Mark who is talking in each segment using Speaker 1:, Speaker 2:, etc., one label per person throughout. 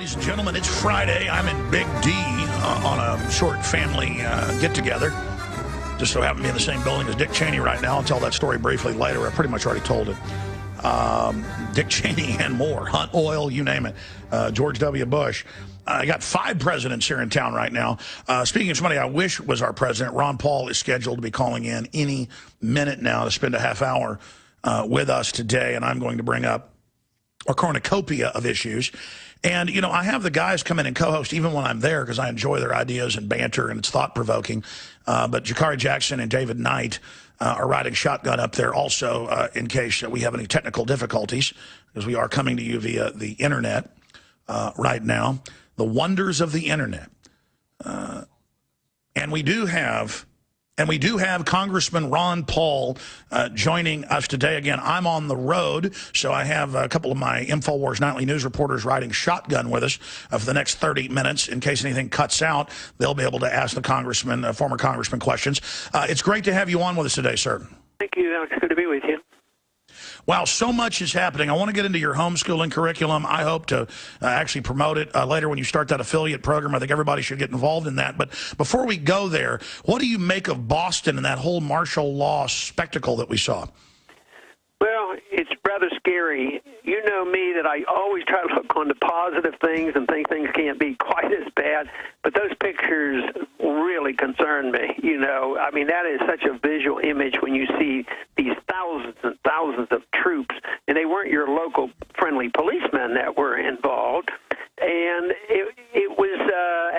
Speaker 1: ladies and gentlemen. It's Friday. I'm in Big D on a short family get-together. Just so happen to be in the same building as Dick Cheney right now. I'll tell that story briefly later. I pretty much already told it. Dick Cheney and more. Hunt Oil, you name it. George W. Bush. I got 5 presidents here in town right now. Speaking of somebody I wish was our president, Ron Paul is scheduled to be calling in any minute now to spend a half hour with us today, and I'm going to bring up a cornucopia of issues. And, you know, I have the guys come in and co-host even when I'm there because I enjoy their ideas and banter, and it's thought-provoking. But Jakari Jackson and David Knight are riding shotgun up there also in case we have any technical difficulties, because we are coming to you via the Internet right now. The wonders of the Internet. And we do have Congressman Ron Paul joining us today. Again, I'm on the road, so I have a couple of my InfoWars Nightly News reporters riding shotgun with us for the next 30 minutes. In case anything cuts out, they'll be able to ask the congressman, former congressman, questions. It's great to have you on with us today, sir.
Speaker 2: Thank you, Alex. Good to be with you.
Speaker 1: Wow, so much is happening. I want to get into your homeschooling curriculum. I hope to actually promote it later when you start that affiliate program. I think everybody should get involved in that. But before we go there, what do you make of Boston and that whole martial law spectacle that we saw?
Speaker 2: Well, it's rather scary. You know me that I always try to look on the positive things and think things can't be quite as bad. But those pictures really concern me. You know, I mean, that is such a visual image when you see these thousands and thousands of troops, and they weren't your local friendly policemen that were involved. And it was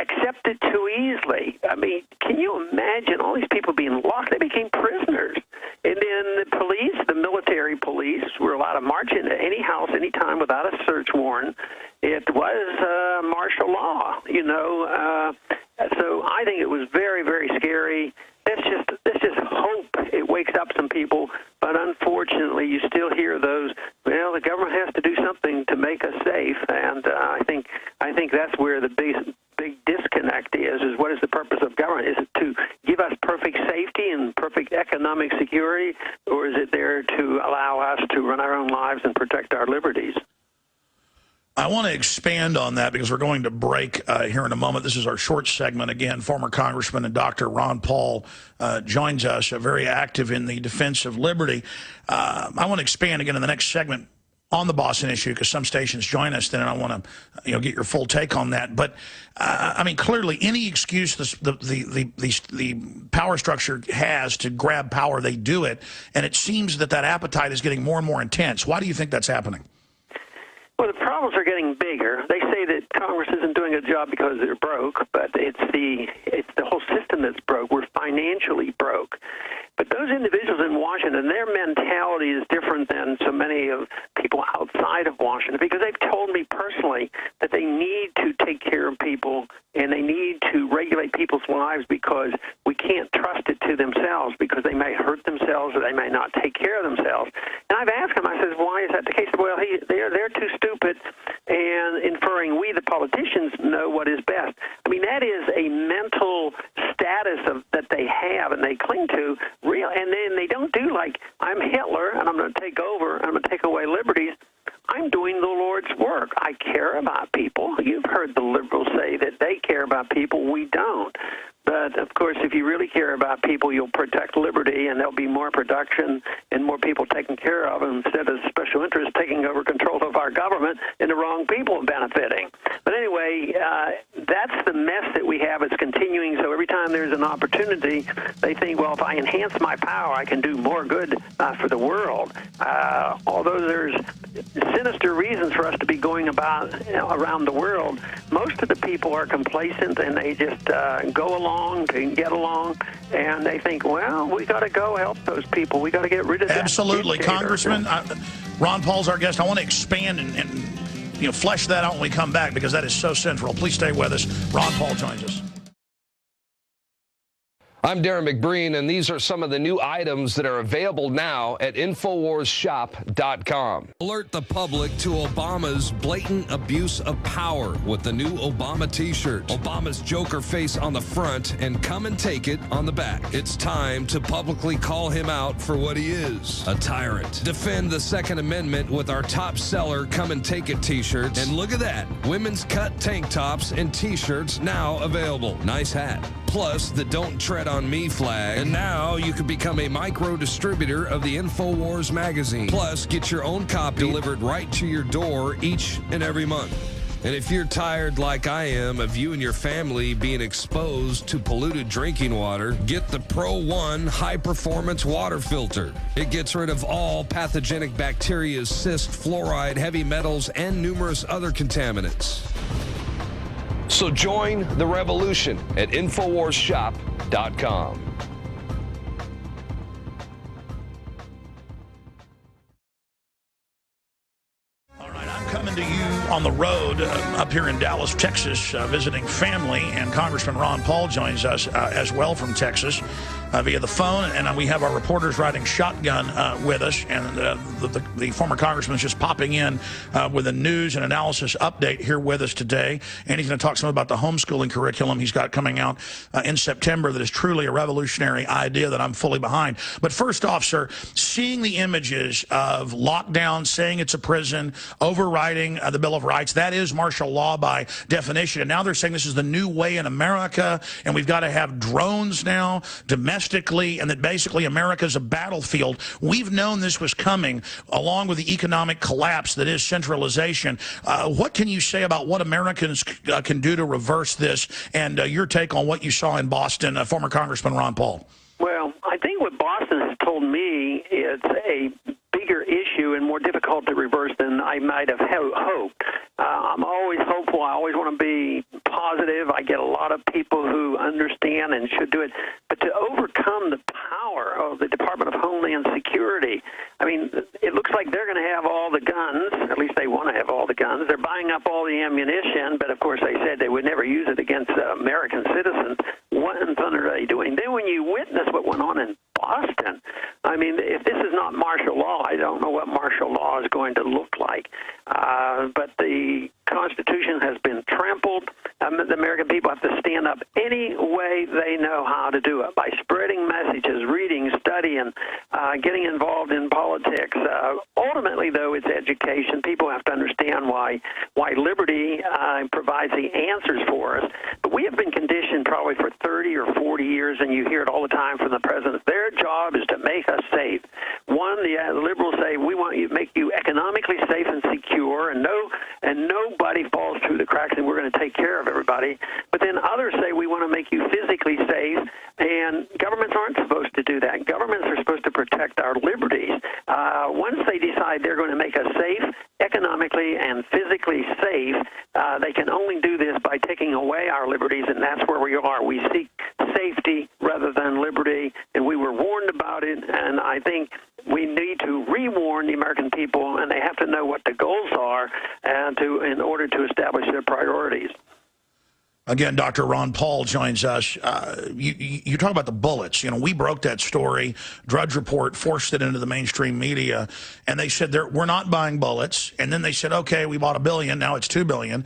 Speaker 2: accepted too easily. I mean, can you imagine all these people being locked? They became prisoners. And then the police, the military police, were allowed to march into any house anytime without a search warrant. It was martial law, you know. So I think it was very, very scary. Let's just hope it wakes up some people. But unfortunately, you still hear those, well, the government has to do something to make us safe. And I think that's where the big disconnect is what is the purpose of government? Is it to give us perfect safety and perfect economic security, or is it there to allow us to run our own lives and protect our liberties?
Speaker 1: I want to expand on that because we're going to break here in a moment. This is our short segment. Again, former Congressman and Dr. Ron Paul joins us, very active in the defense of liberty. I want to expand again in the next segment on the Boston issue because some stations join us then, and I want to get your full take on that. But, I mean, clearly any excuse the power structure has to grab power, they do it. And it seems that appetite is getting more and more intense. Why do you think that's happening?
Speaker 2: Well, the problems are getting bigger. They say that Congress isn't doing a job because they're broke, but it's the whole system that's broke. We're financially broke. But those individuals in Washington, their mentality is different than so many of people outside of Washington, because they've told me personally that they need to take care of people and they need to regulate people's lives because we can't trust it to themselves because they may hurt themselves or they may not take care of themselves. And I've asked them, I said, why is that the case? Well, they're too stupid and inferring we, the politicians, know what is best. I mean, that is a mental status that they have and they cling to. And then they don't do like, I'm Hitler and I'm going to take over, I'm going to take away liberties. I'm doing the Lord's work. I care about people. You've heard the liberals say that they care about people. We don't. But, of course, if you really care about people, you'll protect liberty, and there'll be more production and more people taken care of instead of special interests taking over control of our government and the wrong people benefiting. But anyway, that's the mess that we have. It's continuing, so every time there's an opportunity, they think, well, if I enhance my power, I can do more good for the world. Although there's sinister reasons for us to be going about around the world, most of the people are complacent, and they just go along to get along, and they think, well, we got to go help those people. We got to get rid of that.
Speaker 1: Absolutely, Congressman. Ron Paul's our guest. I want to expand and flesh that out when we come back because that is so central. Please stay with us. Ron Paul joins us.
Speaker 3: I'm Darren McBreen, and these are some of the new items that are available now at InfoWarsShop.com. Alert the public to Obama's blatant abuse of power with the new Obama t-shirt. Obama's Joker face on the front and come and take it on the back. It's time to publicly call him out for what he is, a tyrant. Defend the Second Amendment with our top seller Come and Take It t-shirts. And look at that, women's cut tank tops and t-shirts now available. Nice hat. Plus the Don't Tread on Me flag. And now you can become a micro distributor of the InfoWars magazine. Plus, get your own copy delivered right to your door each and every month. And if you're tired like I am of you and your family being exposed to polluted drinking water, get the ProOne high-performance water filter. It gets rid of all pathogenic bacteria, cyst, fluoride, heavy metals, and numerous other contaminants. So join the revolution at InfoWarsShop.com.
Speaker 1: All right, I'm coming to you on the road up here in Dallas, Texas, visiting family, and Congressman Ron Paul joins us as well from Texas via the phone, and we have our reporters riding shotgun with us, and the former congressman is just popping in with a news and analysis update here with us today, and he's going to talk some about the homeschooling curriculum he's got coming out in September that is truly a revolutionary idea that I'm fully behind. But first off, sir, seeing the images of lockdown, saying it's a prison, overriding the Bill of Rights, that is martial law by definition, and now they're saying this is the new way in America, and we've got to have drones now, domestically, and that basically America's a battlefield. We've known this was coming, along with the economic collapse that is centralization. What can you say about what Americans can do to reverse this, and your take on what you saw in Boston, former Congressman Ron Paul?
Speaker 2: Well, I think what Boston has told me is a bigger issue and more difficult to reverse than I might have hoped. I'm always hopeful. I always want to be positive. I get a lot of people who understand and should do it. But to overcome the power of the Department of Homeland Security, I mean, it looks like they're going to have all the guns. At least they want to have all the guns. They're buying up all the ammunition, but of course they said they would never use it against American citizens. What in thunder are they doing? Then when you witness what went on in Boston, I mean, if this is not martial law, I don't know what martial law is going to look like. But the Constitution has been trampled. The American people have to stand up any way they know how to do it, by spreading messages, reading, studying, getting involved in politics. Ultimately, though, it's education. People have to understand why liberty provides the answers for us. But we have been conditioned probably for 30 or 40 years, and you hear it all the time from the president. Their job is to make us safe. One, the liberals say, we want to make you economically safe and secure, and nobody falls through the cracks, and we're going to take care of everybody. But then others say we want to make you physically safe, and governments aren't supposed to do that. Governments are supposed to protect our liberties. Once they decide they're going to make us safe, economically and physically safe, they can only do this by taking away our liberties, and that's where we are. We seek safety rather than liberty, and we were warned about it, and I think we need to re-warn the American people, and they have to know what the goals are in order to establish their priorities.
Speaker 1: Again, Dr. Ron Paul joins us. You talk about the bullets. You know, we broke that story. Drudge Report forced it into the mainstream media, and they said we're not buying bullets. And then they said, okay, we bought $1 billion. Now it's $2 billion.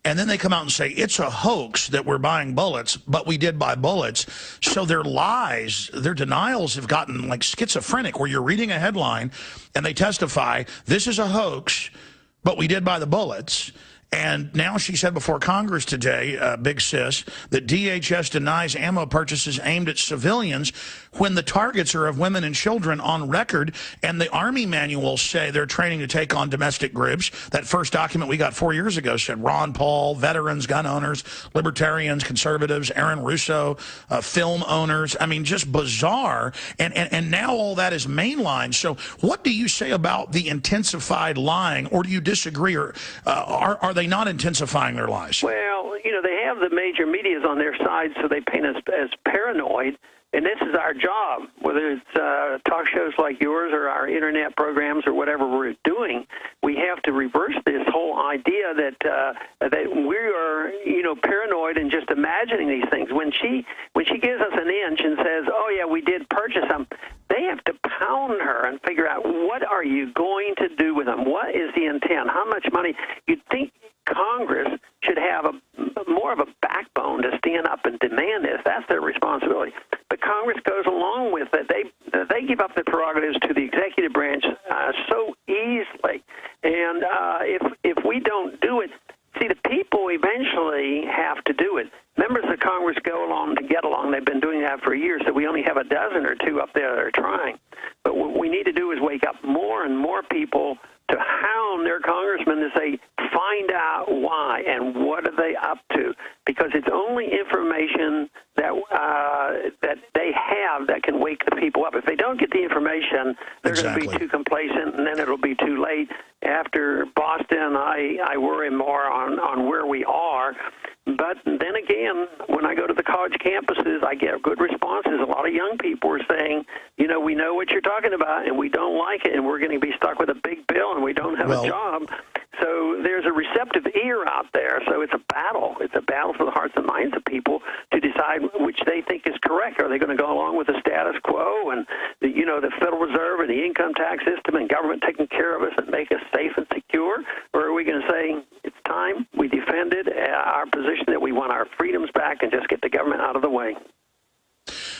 Speaker 1: And then they come out and say, it's a hoax that we're buying bullets, but we did buy bullets. So their lies, their denials have gotten like schizophrenic, where you're reading a headline and they testify, this is a hoax, but we did buy the bullets. And now she said before Congress today, Big Sis, that DHS denies ammo purchases aimed at civilians when the targets are of women and children on record. And the Army manuals say they're training to take on domestic groups. That first document we got 4 years ago said Ron Paul, veterans, gun owners, libertarians, conservatives, Aaron Russo, film owners. I mean, just bizarre. And now all that is mainlined. So what do you say about the intensified lying, or do you disagree? Or are they they not intensifying their lies?
Speaker 2: Well, you know, they have the major medias on their side, so they paint us as paranoid. And this is our job, whether it's talk shows like yours or our internet programs or whatever we're doing. We have to reverse this whole idea that we are, you know, paranoid and just imagining these things. When she gives us an inch and says, "Oh yeah, we did purchase them," they have to pound her and figure out, what are you going to do with them? What is the intent? How much money? You'd think Congress should have more of a backbone to stand up and demand this. That's their responsibility. But Congress goes along with it. They give up the prerogatives to the executive branch so easily. And if we don't do it, see, the people eventually have to do it. Members of Congress go along to get along. They've been doing that for years, so we only have a dozen or two up there that are trying. But what we need to do is wake up more and more people to hound their congressmen to say, find out why and what are they up to, because it's only information that that they have that can wake the people up. If they don't get the information, they're going to be too complacent, and then it'll be too late. After Boston, I worry more on where we are. But then again, when I go to the college campuses, I get good responses. A lot of young people are saying, you know, we know what you're talking about, and we don't like it, and we're going to be stuck with a big bill, and we don't have a job. So there's a receptive ear out there. So it's a battle. It's a battle for the hearts and minds of people to decide which they think is correct. Are they going to go along with the status quo and the Federal Reserve and the income tax system and government taking care of us and make us safe and secure? Or are we going to say it's time we defended our position that we want our freedoms back and just get the government out of the way?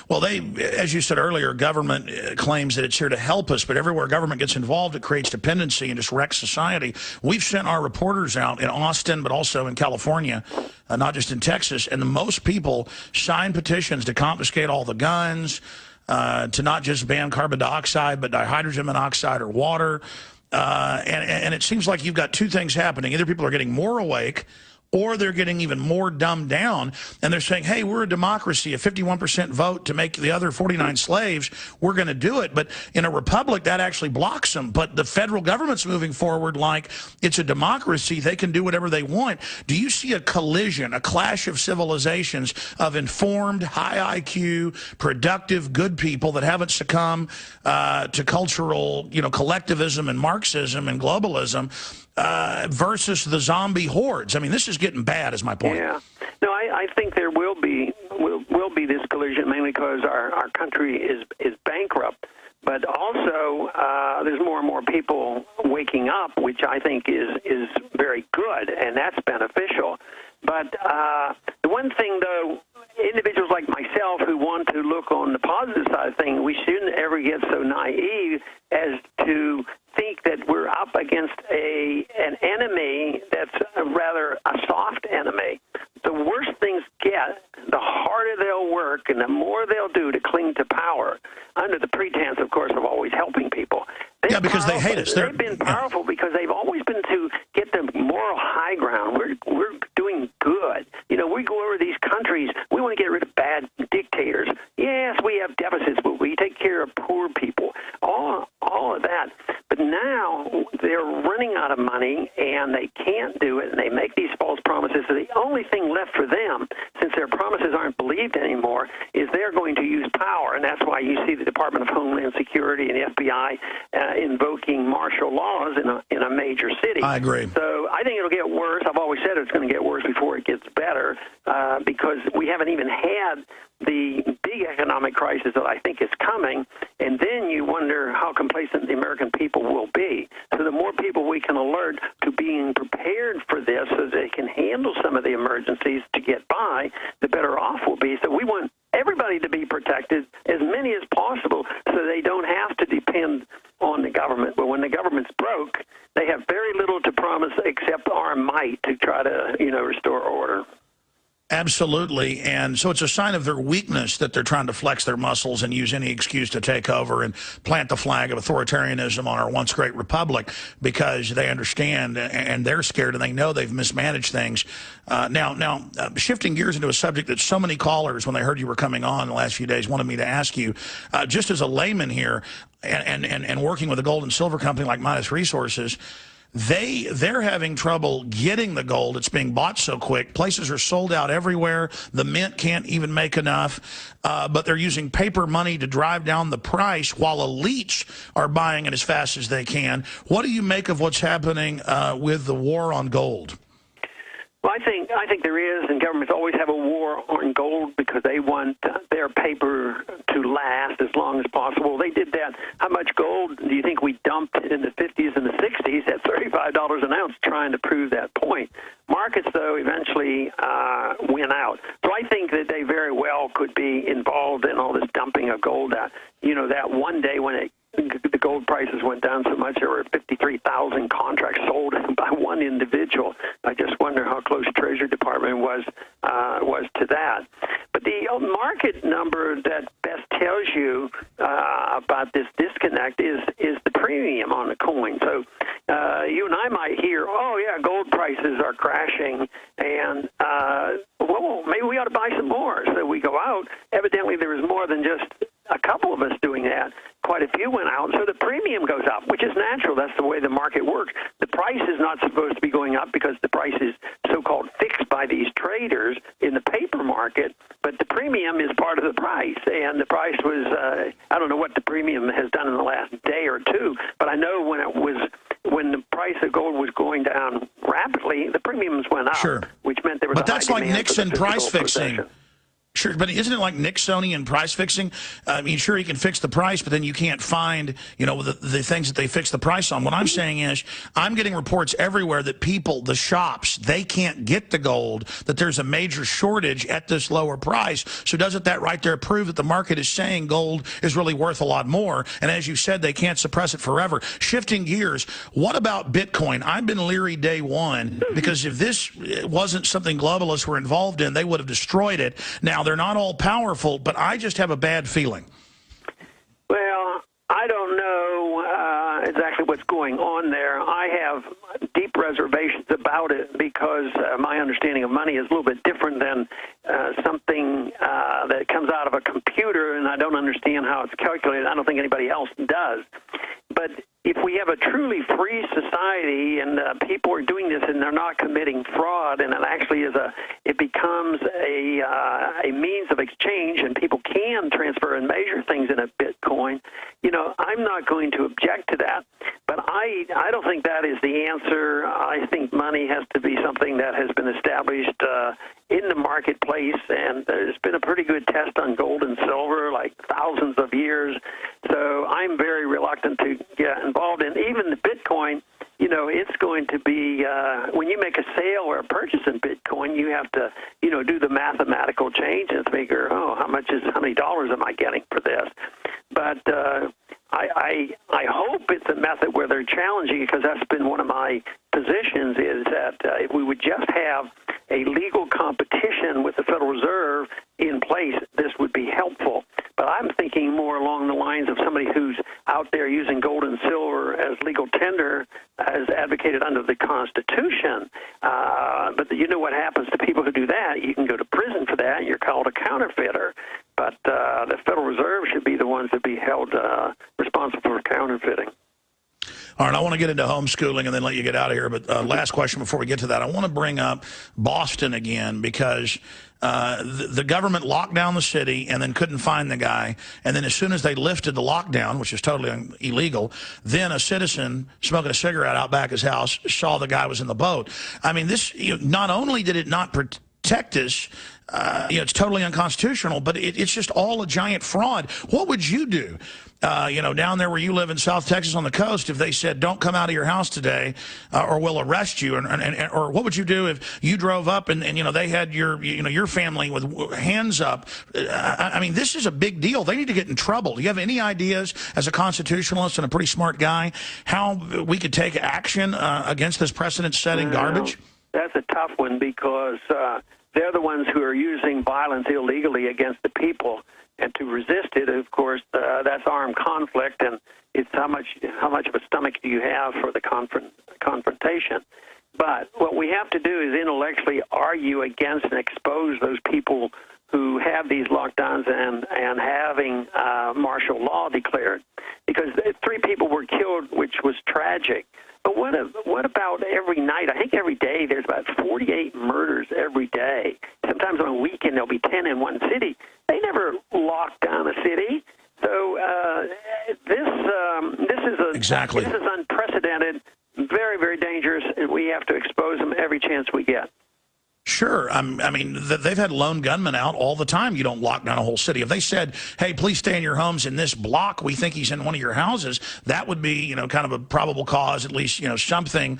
Speaker 1: Well, as you said earlier, government claims that it's here to help us, but everywhere government gets involved, it creates dependency and just wrecks society. We've sent our reporters out in Austin, but also in California, not just in Texas, and most people sign petitions to confiscate all the guns, to not just ban carbon dioxide, but dihydrogen monoxide or water. And it seems like you've got two things happening. Either people are getting more awake, or they're getting even more dumbed down, and they're saying, hey, we're a democracy, a 51% vote to make the other 49 slaves, we're going to do it. But in a republic, that actually blocks them. But the federal government's moving forward like it's a democracy. They can do whatever they want. Do you see a collision, a clash of civilizations of informed, high IQ, productive, good people that haven't succumbed to cultural, collectivism and Marxism and globalism, versus the zombie hordes? I mean, this is getting bad, is my point.
Speaker 2: Yeah. No, I think there will be this collision, mainly because our country is bankrupt. But also, there's more and more people waking up, which I think is very good, and that's beneficial. But the one thing, though, individuals like myself who want to look on the positive side of things, we shouldn't ever get so naive as to think that we're up against an enemy that's rather a soft enemy. The worse things get, the harder they'll work and the more they'll do to cling to power, under the pretense, of course, of always helping people.
Speaker 1: Yeah, because they hate us.
Speaker 2: They've been powerful because they've always been to get the moral high ground. We're doing good. We go over these countries. We want to get rid of bad dictators. Yes, we have deficits, but we take care of poor people. All of that. But now they're running out of money, and they can't do it, and they make these false promises. So the only thing left for them, since their promises aren't believed anymore, is they're going to use power. And that's why you see the Department of Homeland Security and the FBI invoking martial laws in a major city.
Speaker 1: I agree.
Speaker 2: So I think it'll get worse. I've always said it's going to get worse before it gets better, because we haven't even had the big economic crisis that I think is coming, and then you wonder how complacent the American people will be. So the more people we can alert to being prepared for this so they can handle some of the emergencies to get by, the better off we'll be. So we want everybody to be protected, as many as possible, so they don't have to depend on the government. But when the government's broke, they have very little to promise except our might to try to, restore order.
Speaker 1: Absolutely. And so it's a sign of their weakness that they're trying to flex their muscles and use any excuse to take over and plant the flag of authoritarianism on our once great republic, because they understand and they're scared and they know they've mismanaged things. Now, shifting gears into a subject that so many callers, when they heard you were coming on the last few days, wanted me to ask you, just as a layman here and working with a gold and silver company like Midas Resources, they're having trouble getting the gold. It's being bought so quick. Places are sold out everywhere. The mint can't even make enough, but they're using paper money to drive down the price while elites are buying it as fast as they can. What do you make of what's happening with the war on gold?
Speaker 2: Well, I think there is, and governments always have a war on gold because they want their paper to last as long as possible. They did that. How much gold do you think we dumped in the 50s and the 60s at $35 an ounce trying to prove that point? Markets, though, eventually win out. So I think that they very well could be involved in all this dumping of gold. That one day when the gold prices went down so much, there were 53,000 contracts sold by one individual. I just wonder how close Treasury Department was to that. But the market number that best tells you about this disconnect is the premium on the coin. So you and I might hear, oh, yeah, gold prices are crashing, and, well, maybe we ought to buy some more. So we go out. Evidently, there was more than just a couple of us doing that. Quite a few went out, so the premium goes up, which is natural. That's the way the market works. The price is not supposed to be going up because the price is so-called fixed by these traders in the paper market, but the premium is part of the price, and the price was, I don't know what the premium has done in the last day or two, but I know when the price of gold was going down rapidly, the premiums went up,
Speaker 1: sure,
Speaker 2: which meant there was
Speaker 1: but
Speaker 2: a
Speaker 1: that's
Speaker 2: high
Speaker 1: like
Speaker 2: demand
Speaker 1: Nixon
Speaker 2: for the
Speaker 1: price
Speaker 2: physical
Speaker 1: fixing.
Speaker 2: possession.
Speaker 1: Sure, but isn't it like Nixonian price fixing? I mean, sure, he can fix the price, but then you can't find, the things that they fix the price on. What I'm saying is I'm getting reports everywhere that people, the shops, they can't get the gold, that there's a major shortage at this lower price. So doesn't that right there prove that the market is saying gold is really worth a lot more? And as you said, they can't suppress it forever. Shifting gears, what about Bitcoin? I've been leery day one because if this wasn't something globalists were involved in, they would have destroyed it. Now, they're not all powerful, but I just have a bad feeling.
Speaker 2: Well, I don't know exactly what's going on there. I have deep reservations about it because my understanding of money is a little bit different than something that comes out of a computer, and I don't understand how it's calculated. I don't think anybody else does. But if we have a truly free society and people are doing this and they're not committing fraud, and it actually it becomes a means of exchange, and people can transfer and measure things in a Bitcoin, I'm not going to object to that. But I don't think that is the answer. I think money has to be something that has been established in the marketplace, and there's been a pretty good test on gold and silver, like thousands of years. So I'm very reluctant to get involved in even the Bitcoin. It's going to be when you make a sale or a purchase in Bitcoin, you have to, do the mathematical change and figure, how many dollars am I getting for this? But I hope it's a method where they're challenging, because that's been one of my positions, is that if we would just have a legal competition with the Federal Reserve in place, this would be helpful. But I'm thinking more along the lines of somebody who's out there using gold and silver as legal tender, as advocated under the Constitution. But you know what happens to people who do that? You can go to prison for that. You're called a counterfeiter. But the Federal Reserve should be the ones that be held responsible for counterfeiting.
Speaker 1: All right, I want to get into homeschooling and then let you get out of here. But last question before we get to that. I want to bring up Boston again, because the government locked down the city and then couldn't find the guy. And then as soon as they lifted the lockdown, which is totally illegal, then a citizen smoking a cigarette out back his house saw the guy was in the boat. I mean, this, not only did it not protect us, it's totally unconstitutional, but it's just all a giant fraud. What would you do? Down there where you live in South Texas on the coast, if they said, don't come out of your house today or we'll arrest you, or what would you do if you drove up and they had your family with hands up? I mean, this is a big deal. They need to get in trouble. Do you have any ideas, as a constitutionalist and a pretty smart guy, how we could take action against this precedent-setting garbage?
Speaker 2: That's a tough one, because they're the ones who are using violence illegally against the people. And to resist it, of course, that's armed conflict, and it's how much of a stomach do you have for the confrontation. But what we have to do is intellectually argue against and expose those people who have these lockdowns and having martial law declared. because 3 people were killed, which was tragic. But what about every night? I think every day there's about 48 murders every day. Sometimes on a weekend there'll be 10 in one city. They never lock down a city. So
Speaker 1: Exactly.
Speaker 2: This is unprecedented, very, very dangerous, and we have to expose them every chance we get.
Speaker 1: Sure. I mean, they've had lone gunmen out all the time. You don't lock down a whole city. If they said, hey, please stay in your homes in this block, we think he's in one of your houses, that would be, you know, kind of a probable cause, at least, you know, something,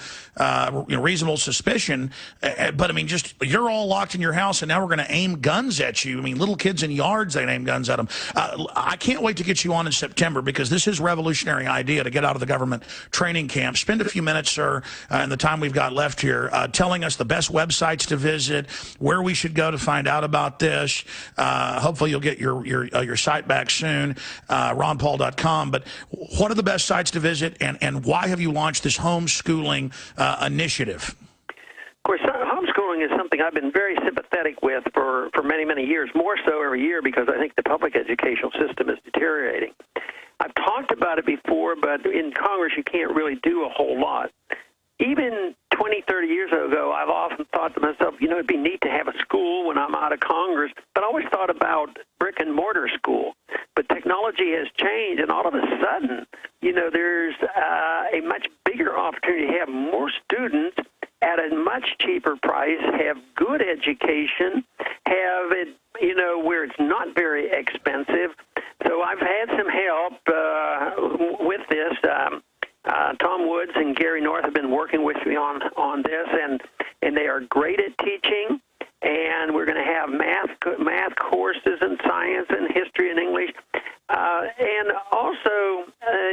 Speaker 1: reasonable suspicion. But, I mean, just you're all locked in your house, and now we're going to aim guns at you. I mean, little kids in yards, they aim guns at them. I can't wait to get you on in September, because this is a revolutionary idea to get out of the government training camp. Spend a few minutes, sir, in the time we've got left here, telling us the best websites to visit, where we should go to find out about this. Hopefully you'll get your site back soon, ronpaul.com. But what are the best sites to visit, and why have you launched this homeschooling initiative?
Speaker 2: Of course, homeschooling is something I've been very sympathetic with for many, many years, more so every year, because I think the public educational system is deteriorating. I've talked about it before, but in Congress you can't really do a whole lot. Even 20, 30 years ago, I've often thought to myself, you know, it'd be neat to have a school when I'm out of Congress, but I always thought about brick-and-mortar school. But technology has changed, and all of a sudden, you know, there's a much bigger opportunity to have more students at a much cheaper price, have good education, have it, you know, where it's not very expensive. So I've had some help with this. Tom Woods and Gary North have been working with me on this, and they are great at teaching. And we're going to have math courses and science and history and English. And also,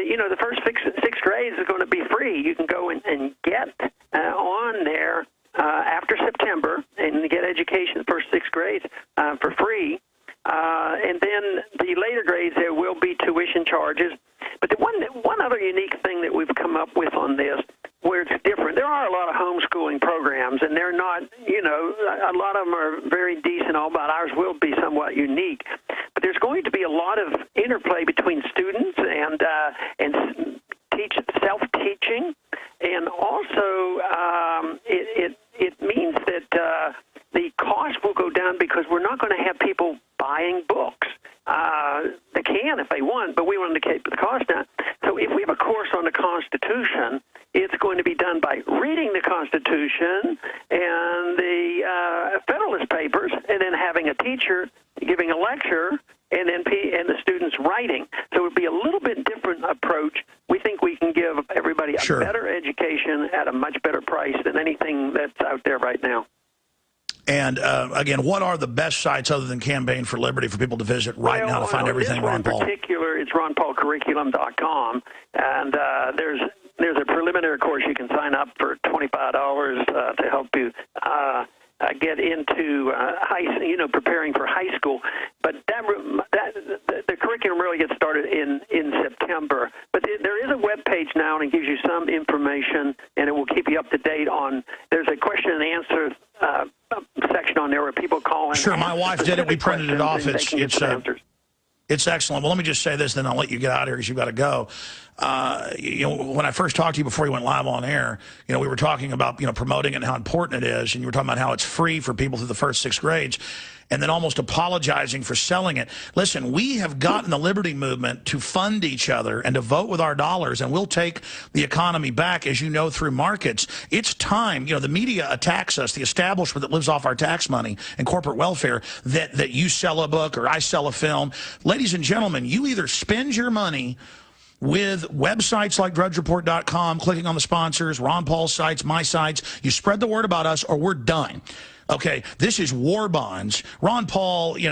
Speaker 2: you know, the first six grades is going to be free. You can go and get on there after September and get education for 6th grades for free. And then the later grades, there will be tuition charges. But the one other unique thing that we've come up with on this, where it's different, there are a lot of homeschooling programs, and they're not, you know, a lot of them are very decent, all but ours will be somewhat unique. But there's going to be a lot of interplay between students and self-teaching, and also it means that the cost will go down, because we're not going to have people buying books. They can if they want, but we want to keep the cost down. So if we have a course on the Constitution, it's going to be done by reading the Constitution and the Federalist Papers, and then having a teacher giving a lecture, and then the students writing. So it would be a little bit different approach. We think we can give everybody a better education at a much better price than anything that's out there right now.
Speaker 1: And, again, what are the best sites other than Campaign for Liberty for people to visit now to find everything Ron Paul?
Speaker 2: In particular, it's ronpaulcurriculum.com, and there's a preliminary course you can sign up for $25 to help you get into preparing for high school. But the curriculum really gets started in September. But there is a web page now, and it gives you some information, and it will keep you up to date on. There's a question and answer section on there where people call in.
Speaker 1: Sure, my wife did it. We printed it off. It's excellent. Well, let me just say this, then I'll let you get out of here because you've got to go. When I first talked to you before you went live on air, we were talking about, promoting it and how important it is, and you were talking about how it's free for people through the first 6 grades, and then almost apologizing for selling it. Listen, we have gotten the Liberty Movement to fund each other and to vote with our dollars, and we'll take the economy back, as you know, through markets. It's time. The media attacks us, the establishment that lives off our tax money and corporate welfare, that you sell a book or I sell a film. Ladies and gentlemen, you either spend your money with websites like drudgereport.com, clicking on the sponsors, Ron Paul's sites, my sites. You spread the word about us or we're done. Okay, this is war bonds. Ron Paul, he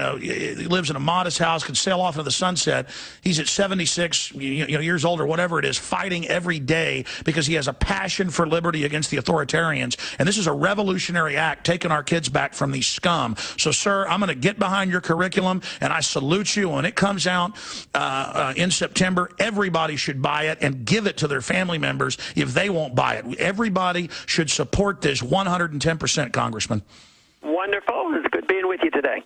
Speaker 1: lives in a modest house, can sail off into the sunset. He's at 76 years old or whatever it is, fighting every day because he has a passion for liberty against the authoritarians. And this is a revolutionary act, taking our kids back from these scum. So, sir, I'm going to get behind your curriculum, and I salute you. When it comes out in September, everybody should buy it and give it to their family members if they won't buy it. Everybody should support this 110%, Congressman.
Speaker 2: Wonderful. It's good being with you today.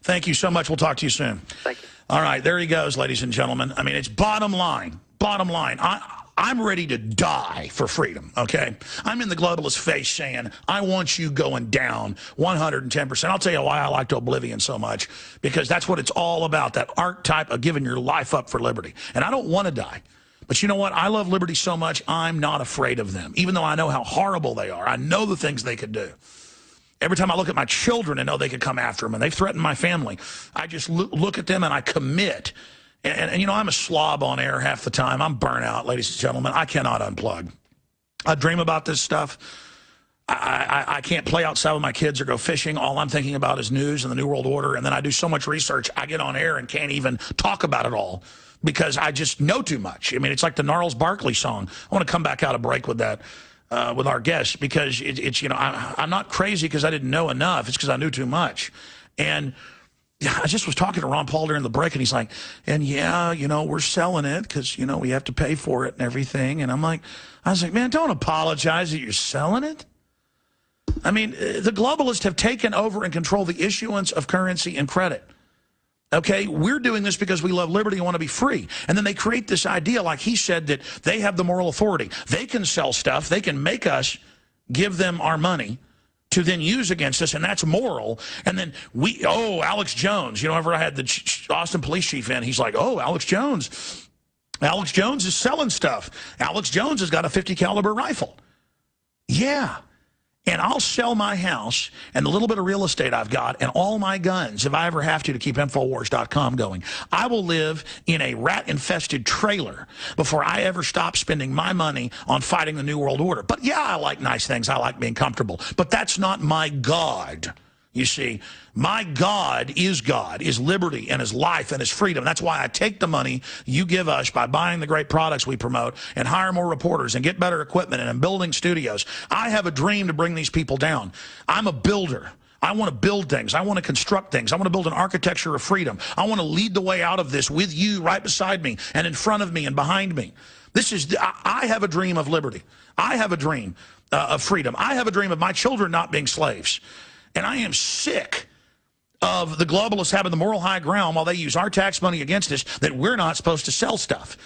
Speaker 1: Thank you so much. We'll talk to you soon.
Speaker 2: Thank you.
Speaker 1: All right, there he goes, ladies and gentlemen. I mean, it's bottom line. Bottom line. I'm ready to die for freedom, okay? I'm in the globalist face saying, I want you going down 110%. I'll tell you why I liked Oblivion so much, because that's what it's all about, that archetype of giving your life up for liberty. And I don't want to die. But you know what? I love liberty so much, I'm not afraid of them, even though I know how horrible they are. I know the things they could do. Every time I look at my children and know they could come after them, and they've threatened my family, I just look at them and I commit. And, you know, I'm a slob on air half the time. I'm burnt out, ladies and gentlemen. I cannot unplug. I dream about this stuff. I can't play outside with my kids or go fishing. All I'm thinking about is news and the New World Order. And then I do so much research, I get on air and can't even talk about it all because I just know too much. I mean, it's like the Gnarls Barkley song. I want to come back out of break with that, with our guests, because it's you know, I'm not crazy because I didn't know enough. It's because I knew too much. And I just was talking to Ron Paul during the break, and he's like, and yeah, you know, we're selling it because, you know, we have to pay for it and everything. And I was like, man, don't apologize that you're selling it. I mean, the globalists have taken over and control the issuance of currency and credit. Okay, we're doing this because we love liberty and want to be free. And then they create this idea, like he said, that they have the moral authority. They can sell stuff. They can make us give them our money to then use against us, and that's moral. And then Alex Jones, you know, whenever I had the Austin police chief in, he's like, oh, Alex Jones is selling stuff. Alex Jones has got a 50 caliber rifle. Yeah. And I'll sell my house and the little bit of real estate I've got and all my guns if I ever have to keep InfoWars.com going. I will live in a rat-infested trailer before I ever stop spending my money on fighting the New World Order. But yeah, I like nice things. I like being comfortable. But that's not my God. You see, my God is liberty and is life and is freedom. That's why I take the money you give us by buying the great products we promote and hire more reporters and get better equipment and I'm building studios. I have a dream to bring these people down. I'm a builder. I want to build things. I want to construct things. I want to build an architecture of freedom. I want to lead the way out of this with you right beside me and in front of me and behind me. I have a dream of liberty. I have a dream of freedom. I have a dream of my children not being slaves. And I am sick of the globalists having the moral high ground while they use our tax money against us that we're not supposed to sell stuff.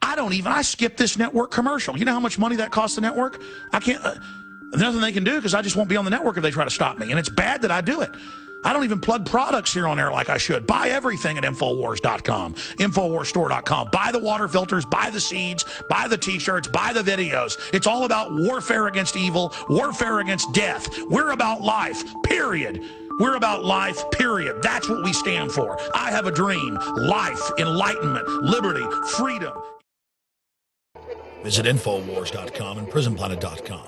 Speaker 1: I skip this network commercial. You know how much money that costs the network? I can't, there's nothing they can do because I just won't be on the network if they try to stop me. And it's bad that I do it. I don't even plug products here on air like I should. Buy everything at InfoWars.com, InfoWarsStore.com. Buy the water filters, buy the seeds, buy the T-shirts, buy the videos. It's all about warfare against evil, warfare against death. We're about life, period. We're about life, period. That's what we stand for. I have a dream. Life, enlightenment, liberty, freedom. Visit InfoWars.com and PrisonPlanet.com.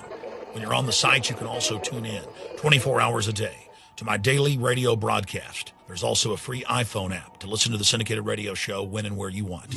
Speaker 1: When you're on the site, you can also tune in 24 hours a day to my daily radio broadcast. There's also a free iPhone app to listen to the syndicated radio show when and where you want.